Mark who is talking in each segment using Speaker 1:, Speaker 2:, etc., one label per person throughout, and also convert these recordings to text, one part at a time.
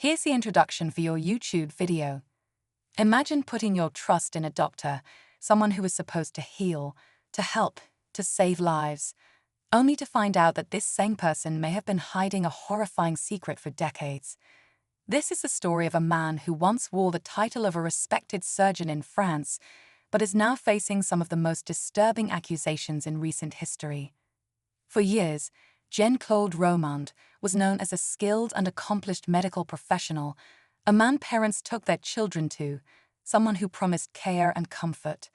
Speaker 1: Here's the introduction for your YouTube video. Imagine putting your trust in a doctor, someone who is supposed to heal, to help, to save lives, only to find out that this same person may have been hiding a horrifying secret for decades. This is the story of a man who once wore the title of a respected surgeon in France, but is now facing some of the most disturbing accusations in recent history. For years, Jean-Claude Romand was known as a skilled and accomplished medical professional, a man parents took their children to, someone who promised care and comfort.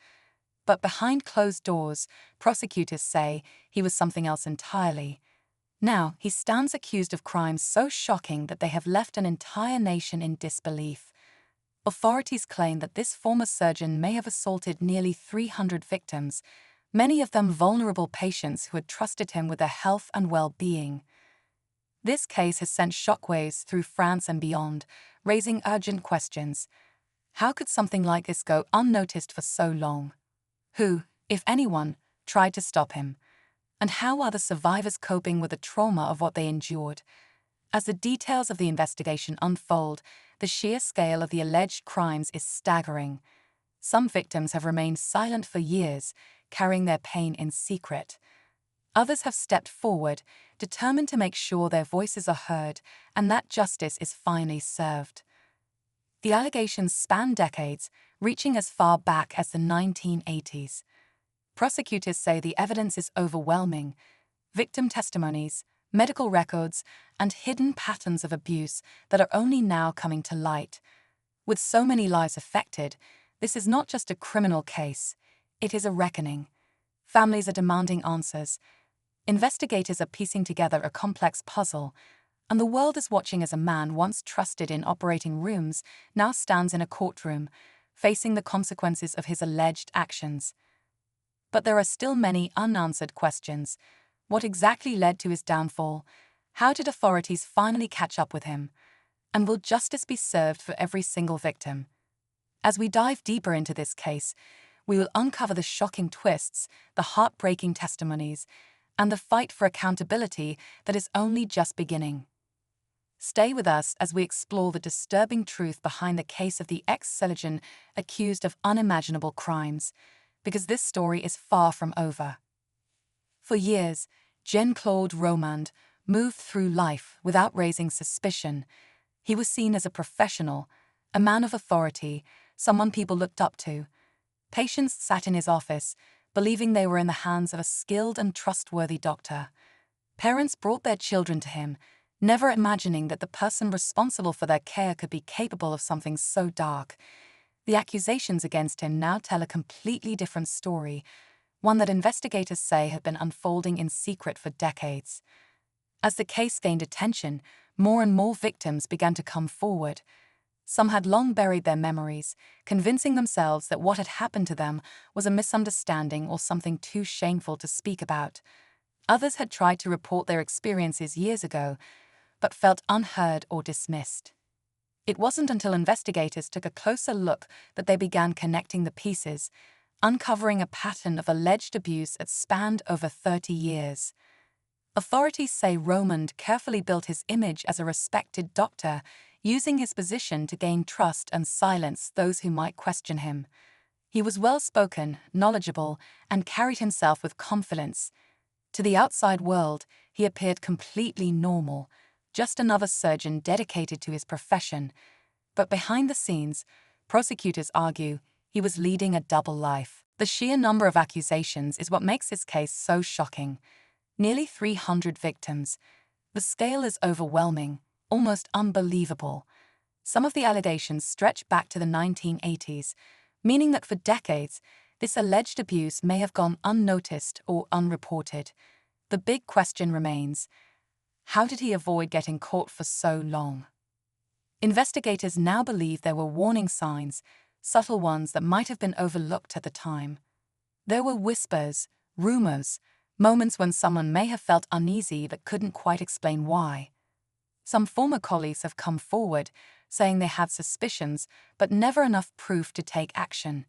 Speaker 1: But behind closed doors, prosecutors say he was something else entirely. Now, he stands accused of crimes so shocking that they have left an entire nation in disbelief. Authorities claim that this former surgeon may have assaulted nearly 300 victims, many of them vulnerable patients who had trusted him with their health and well-being. This case has sent shockwaves through France and beyond, raising urgent questions. How could something like this go unnoticed for so long? Who, if anyone, tried to stop him? And how are the survivors coping with the trauma of what they endured? As the details of the investigation unfold, the sheer scale of the alleged crimes is staggering. Some victims have remained silent for years, carrying their pain in secret. Others have stepped forward, determined to make sure their voices are heard and that justice is finally served. The allegations span decades, reaching as far back as the 1980s. Prosecutors say the evidence is overwhelming. Victim testimonies, medical records, and hidden patterns of abuse that are only now coming to light. With so many lives affected, this is not just a criminal case, it is a reckoning. Families are demanding answers. Investigators are piecing together a complex puzzle, and the world is watching as a man once trusted in operating rooms now stands in a courtroom, facing the consequences of his alleged actions. But there are still many unanswered questions. What exactly led to his downfall? How did authorities finally catch up with him? And will justice be served for every single victim? As we dive deeper into this case, we will uncover the shocking twists, the heartbreaking testimonies, and the fight for accountability that is only just beginning. Stay with us as we explore the disturbing truth behind the case of the ex-surgeon accused of unimaginable crimes, because this story is far from over. For years, Jean-Claude Romand moved through life without raising suspicion. He was seen as a professional, a man of authority, someone people looked up to. Patients sat in his office, believing they were in the hands of a skilled and trustworthy doctor. Parents brought their children to him, never imagining that the person responsible for their care could be capable of something so dark. The accusations against him now tell a completely different story, one that investigators say had been unfolding in secret for decades. As the case gained attention, more and more victims began to come forward. Some had long buried their memories, convincing themselves that what had happened to them was a misunderstanding or something too shameful to speak about. Others had tried to report their experiences years ago, but felt unheard or dismissed. It wasn't until investigators took a closer look that they began connecting the pieces, uncovering a pattern of alleged abuse that spanned over 30 years. Authorities say Romand carefully built his image as a respected doctor, using his position to gain trust and silence those who might question him. He was well-spoken, knowledgeable, and carried himself with confidence. To the outside world, he appeared completely normal, just another surgeon dedicated to his profession. But behind the scenes, prosecutors argue he was leading a double life. The sheer number of accusations is what makes this case so shocking. Nearly 300 victims. The scale is overwhelming, almost unbelievable. Some of the allegations stretch back to the 1980s, meaning that for decades, this alleged abuse may have gone unnoticed or unreported. The big question remains: how did he avoid getting caught for so long? Investigators now believe there were warning signs, subtle ones that might have been overlooked at the time. There were whispers, rumors, moments when someone may have felt uneasy but couldn't quite explain why. Some former colleagues have come forward, saying they had suspicions, but never enough proof to take action.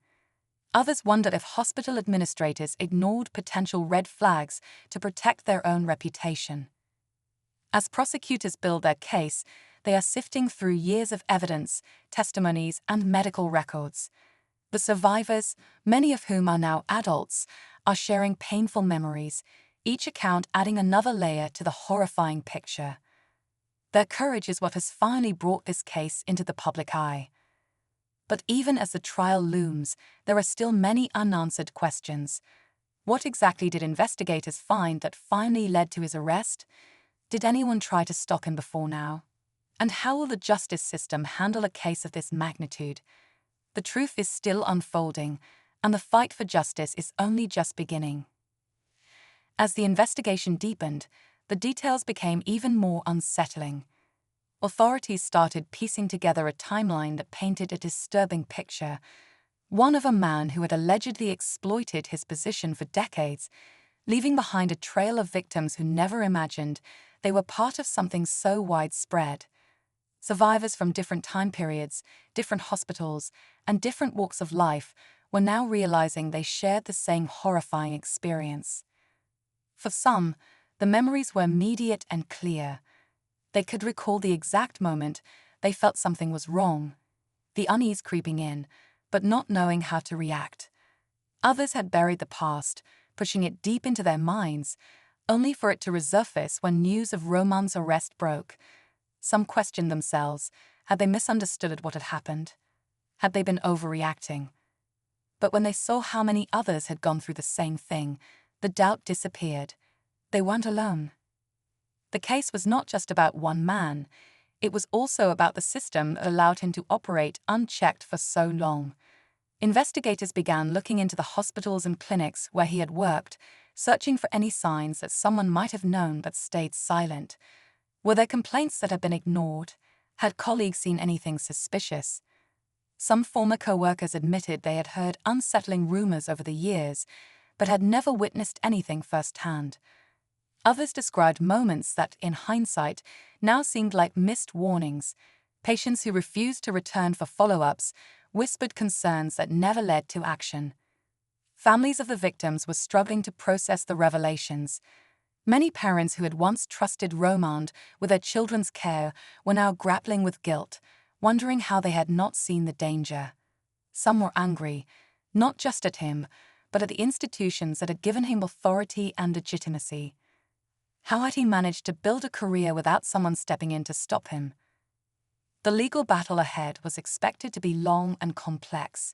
Speaker 1: Others wondered if hospital administrators ignored potential red flags to protect their own reputation. As prosecutors build their case, they are sifting through years of evidence, testimonies, and medical records. The survivors, many of whom are now adults, are sharing painful memories, each account adding another layer to the horrifying picture. Their courage is what has finally brought this case into the public eye. But even as the trial looms, there are still many unanswered questions. What exactly did investigators find that finally led to his arrest? Did anyone try to stop him before now? And how will the justice system handle a case of this magnitude? The truth is still unfolding, and the fight for justice is only just beginning. As the investigation deepened, the details became even more unsettling. Authorities started piecing together a timeline that painted a disturbing picture, one of a man who had allegedly exploited his position for decades, leaving behind a trail of victims who never imagined they were part of something so widespread. Survivors from different time periods, different hospitals, and different walks of life were now realizing they shared the same horrifying experience. For some, the memories were immediate and clear. They could recall the exact moment they felt something was wrong, the unease creeping in, but not knowing how to react. Others had buried the past, pushing it deep into their minds, only for it to resurface when news of Roman's arrest broke. Some questioned themselves. Had they misunderstood what had happened? Had they been overreacting? But when they saw how many others had gone through the same thing, the doubt disappeared. They weren't alone. The case was not just about one man. It was also about the system that allowed him to operate unchecked for so long. Investigators began looking into the hospitals and clinics where he had worked, searching for any signs that someone might have known but stayed silent. Were there complaints that had been ignored? Had colleagues seen anything suspicious? Some former co-workers admitted they had heard unsettling rumors over the years, but had never witnessed anything firsthand. Others described moments that, in hindsight, now seemed like missed warnings. Patients who refused to return for follow-ups whispered concerns that never led to action. Families of the victims were struggling to process the revelations. Many parents who had once trusted Romand with their children's care were now grappling with guilt, wondering how they had not seen the danger. Some were angry, not just at him, but at the institutions that had given him authority and legitimacy. How had he managed to build a career without someone stepping in to stop him? The legal battle ahead was expected to be long and complex.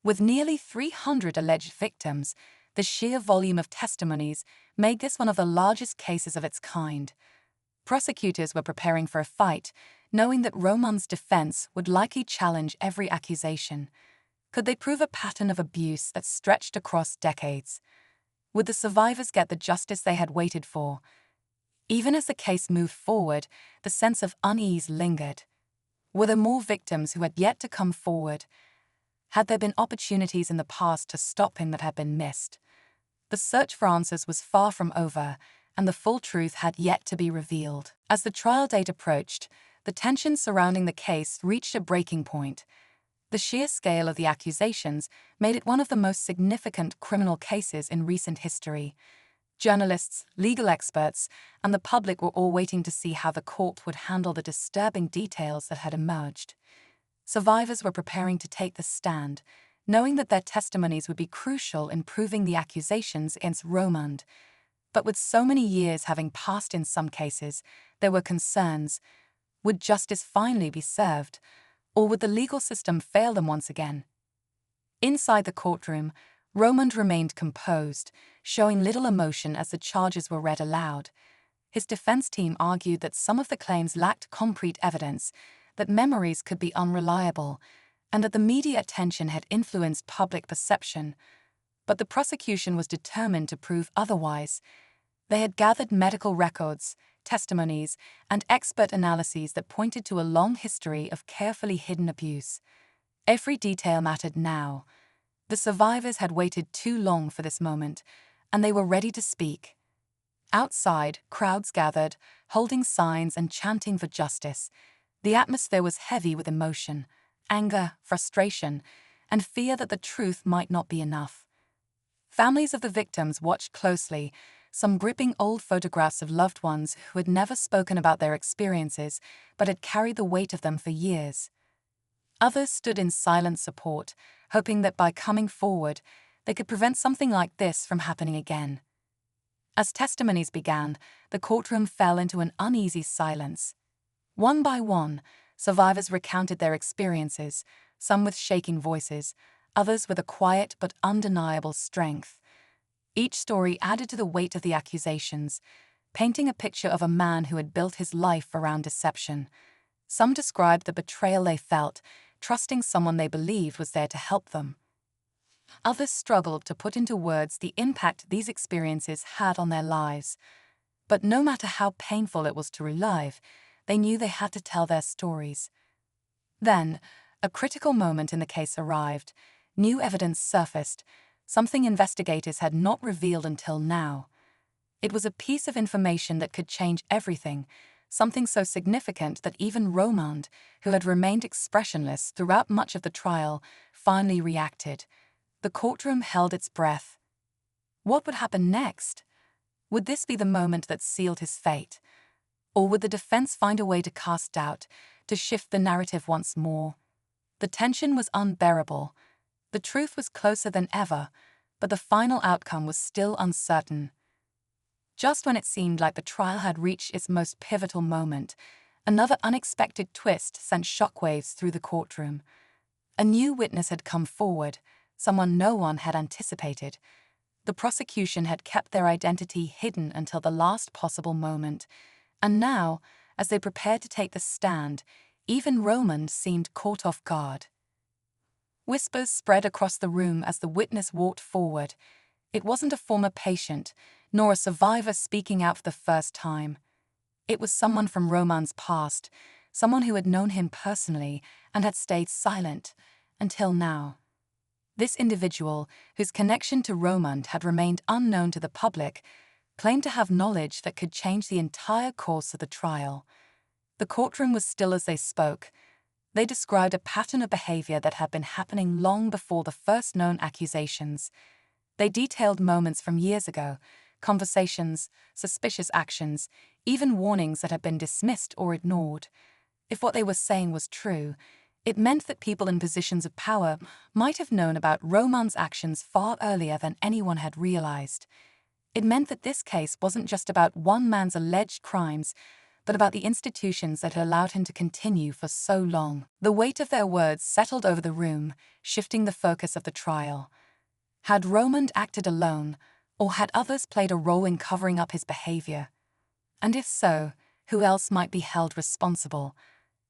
Speaker 1: With nearly 300 alleged victims, the sheer volume of testimonies made this one of the largest cases of its kind. Prosecutors were preparing for a fight, knowing that Romand's defense would likely challenge every accusation. Could they prove a pattern of abuse that stretched across decades? Would the survivors get the justice they had waited for? Even as the case moved forward, the sense of unease lingered. Were there more victims who had yet to come forward? Had there been opportunities in the past to stop him that had been missed? The search for answers was far from over, and the full truth had yet to be revealed. As the trial date approached, the tension surrounding the case reached a breaking point. The sheer scale of the accusations made it one of the most significant criminal cases in recent history. Journalists, legal experts, and the public were all waiting to see how the court would handle the disturbing details that had emerged. Survivors were preparing to take the stand, knowing that their testimonies would be crucial in proving the accusations against Romand. But with so many years having passed in some cases, there were concerns. Would justice finally be served, or would the legal system fail them once again? Inside the courtroom, Romand remained composed, showing little emotion as the charges were read aloud. His defense team argued that some of the claims lacked concrete evidence, that memories could be unreliable, and that the media attention had influenced public perception. But the prosecution was determined to prove otherwise. They had gathered medical records, testimonies, and expert analyses that pointed to a long history of carefully hidden abuse. Every detail mattered now. The survivors had waited too long for this moment, and they were ready to speak. Outside, crowds gathered, holding signs and chanting for justice. The atmosphere was heavy with emotion, anger, frustration, and fear that the truth might not be enough. Families of the victims watched closely, some gripping old photographs of loved ones who had never spoken about their experiences but had carried the weight of them for years. Others stood in silent support, hoping that by coming forward, they could prevent something like this from happening again. As testimonies began, the courtroom fell into an uneasy silence. One by one, survivors recounted their experiences, some with shaking voices, others with a quiet but undeniable strength. Each story added to the weight of the accusations, painting a picture of a man who had built his life around deception. Some described the betrayal they felt, trusting someone they believed was there to help them. Others struggled to put into words the impact these experiences had on their lives. But no matter how painful it was to relive, they knew they had to tell their stories. Then, a critical moment in the case arrived. New evidence surfaced, something investigators had not revealed until now. It was a piece of information that could change everything, something so significant that even Romand, who had remained expressionless throughout much of the trial, finally reacted. The courtroom held its breath. What would happen next? Would this be the moment that sealed his fate? Or would the defense find a way to cast doubt, to shift the narrative once more? The tension was unbearable. The truth was closer than ever, but the final outcome was still uncertain. Just when it seemed like the trial had reached its most pivotal moment, another unexpected twist sent shockwaves through the courtroom. A new witness had come forward, someone no one had anticipated. The prosecution had kept their identity hidden until the last possible moment, and now, as they prepared to take the stand, even Romand seemed caught off guard. Whispers spread across the room as the witness walked forward. It wasn't a former patient, nor a survivor speaking out for the first time. It was someone from Romand's past, someone who had known him personally and had stayed silent until now. This individual, whose connection to Romand had remained unknown to the public, claimed to have knowledge that could change the entire course of the trial. The courtroom was still as they spoke. They described a pattern of behavior that had been happening long before the first known accusations. They detailed moments from years ago, conversations, suspicious actions, even warnings that had been dismissed or ignored. If what they were saying was true, it meant that people in positions of power might have known about Romand's actions far earlier than anyone had realized. It meant that this case wasn't just about one man's alleged crimes, but about the institutions that had allowed him to continue for so long. The weight of their words settled over the room, shifting the focus of the trial. Had Romand acted alone, or had others played a role in covering up his behavior? And if so, who else might be held responsible?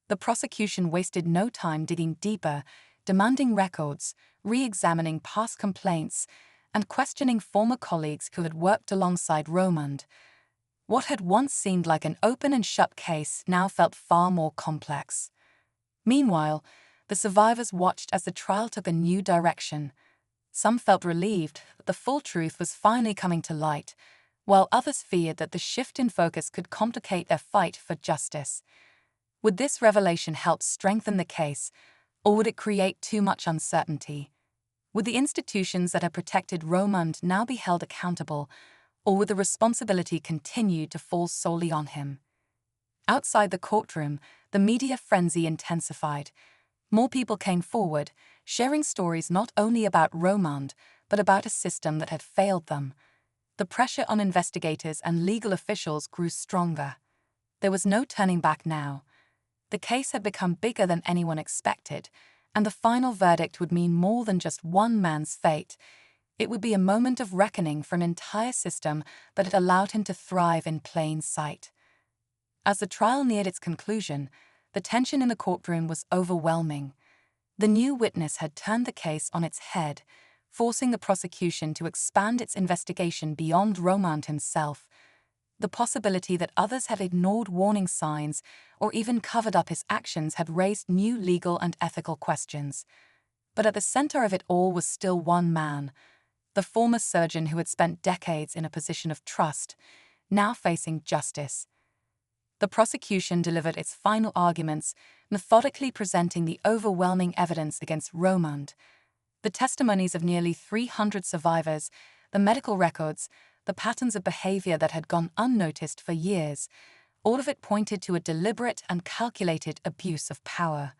Speaker 1: The prosecution wasted no time digging deeper, demanding records, re-examining past complaints, and questioning former colleagues who had worked alongside Romand. What had once seemed like an open and shut case now felt far more complex. Meanwhile, the survivors watched as the trial took a new direction. Some felt relieved that the full truth was finally coming to light, while others feared that the shift in focus could complicate their fight for justice. Would this revelation help strengthen the case, or would it create too much uncertainty? Would the institutions that had protected Romand now be held accountable, or would the responsibility continue to fall solely on him? Outside the courtroom, the media frenzy intensified. More people came forward, sharing stories not only about Romand, but about a system that had failed them. The pressure on investigators and legal officials grew stronger. There was no turning back now. The case had become bigger than anyone expected, and the final verdict would mean more than just one man's fate. It would be a moment of reckoning for an entire system that had allowed him to thrive in plain sight. As the trial neared its conclusion, the tension in the courtroom was overwhelming. The new witness had turned the case on its head, forcing the prosecution to expand its investigation beyond Romand himself. The possibility that others had ignored warning signs or even covered up his actions had raised new legal and ethical questions. But at the center of it all was still one man, the former surgeon who had spent decades in a position of trust, now facing justice. The prosecution delivered its final arguments, methodically presenting the overwhelming evidence against Romand. The testimonies of nearly 300 survivors, the medical records, the patterns of behavior that had gone unnoticed for years, all of it pointed to a deliberate and calculated abuse of power.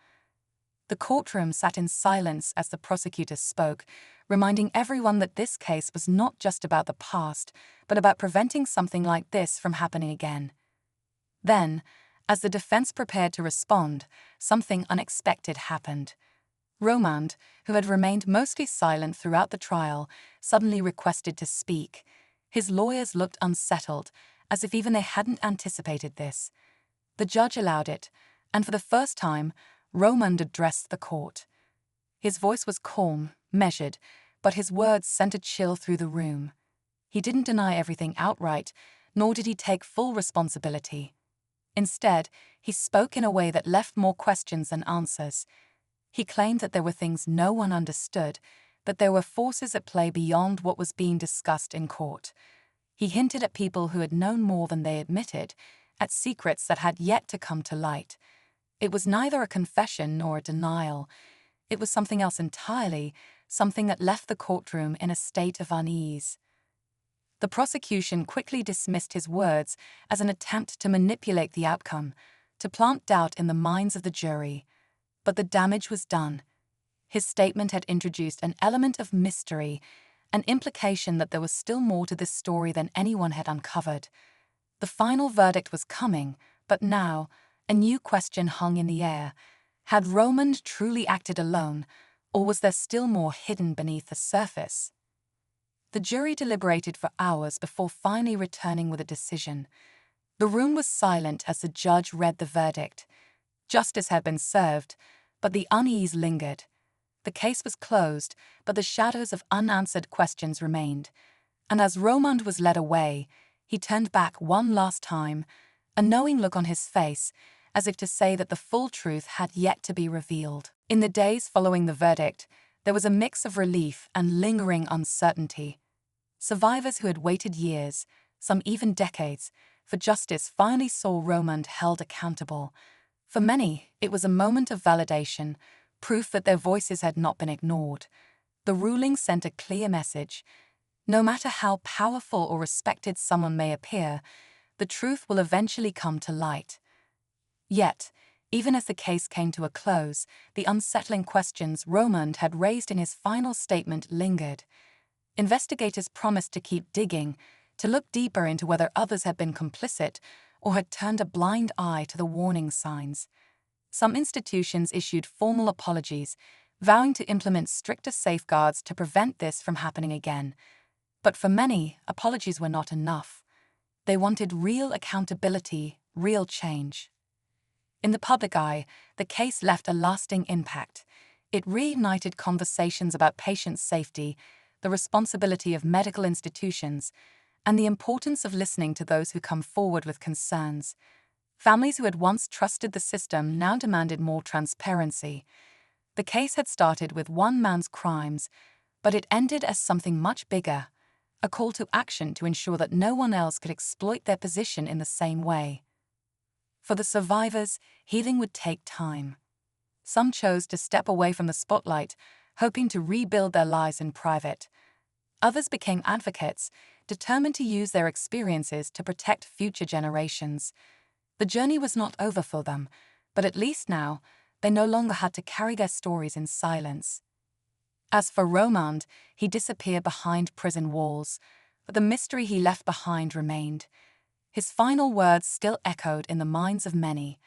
Speaker 1: The courtroom sat in silence as the prosecutor spoke, reminding everyone that this case was not just about the past, but about preventing something like this from happening again. Then, as the defense prepared to respond, something unexpected happened. Romand, who had remained mostly silent throughout the trial, suddenly requested to speak. His lawyers looked unsettled, as if even they hadn't anticipated this. The judge allowed it, and for the first time, Romand addressed the court. His voice was calm, measured, but his words sent a chill through the room. He didn't deny everything outright, nor did he take full responsibility. Instead, he spoke in a way that left more questions than answers. He claimed that there were things no one understood, that there were forces at play beyond what was being discussed in court. He hinted at people who had known more than they admitted, at secrets that had yet to come to light. It was neither a confession nor a denial. It was something else entirely, something that left the courtroom in a state of unease. The prosecution quickly dismissed his words as an attempt to manipulate the outcome, to plant doubt in the minds of the jury. But the damage was done. His statement had introduced an element of mystery, an implication that there was still more to this story than anyone had uncovered. The final verdict was coming, but now, a new question hung in the air. Had Romand truly acted alone, or was there still more hidden beneath the surface? The jury deliberated for hours before finally returning with a decision. The room was silent as the judge read the verdict. Justice had been served, but the unease lingered. The case was closed, but the shadows of unanswered questions remained. And as Romand was led away, he turned back one last time, a knowing look on his face, as if to say that the full truth had yet to be revealed. In the days following the verdict, there was a mix of relief and lingering uncertainty. Survivors who had waited years, some even decades, for justice finally saw Romand held accountable. For many, it was a moment of validation, proof that their voices had not been ignored. The ruling sent a clear message. No matter how powerful or respected someone may appear, the truth will eventually come to light. Yet, even as the case came to a close, the unsettling questions Romand had raised in his final statement lingered. Investigators promised to keep digging, to look deeper into whether others had been complicit or had turned a blind eye to the warning signs. Some institutions issued formal apologies, vowing to implement stricter safeguards to prevent this from happening again. But for many, apologies were not enough. They wanted real accountability, real change. In the public eye, the case left a lasting impact. It reignited conversations about patient safety, the responsibility of medical institutions, and the importance of listening to those who come forward with concerns. Families who had once trusted the system now demanded more transparency. The case had started with one man's crimes, but it ended as something much bigger, a call to action to ensure that no one else could exploit their position in the same way. For the survivors, healing would take time. Some chose to step away from the spotlight, hoping to rebuild their lives in private. Others became advocates, determined to use their experiences to protect future generations. The journey was not over for them, but at least now, they no longer had to carry their stories in silence. As for Romand, he disappeared behind prison walls, but the mystery he left behind remained. His final words still echoed in the minds of many.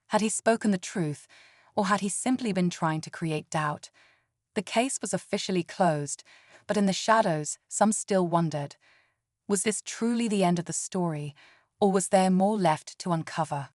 Speaker 1: Had he spoken the truth, or had he simply been trying to create doubt? The case was officially closed, but in the shadows, some still wondered. Was this truly the end of the story, or was there more left to uncover?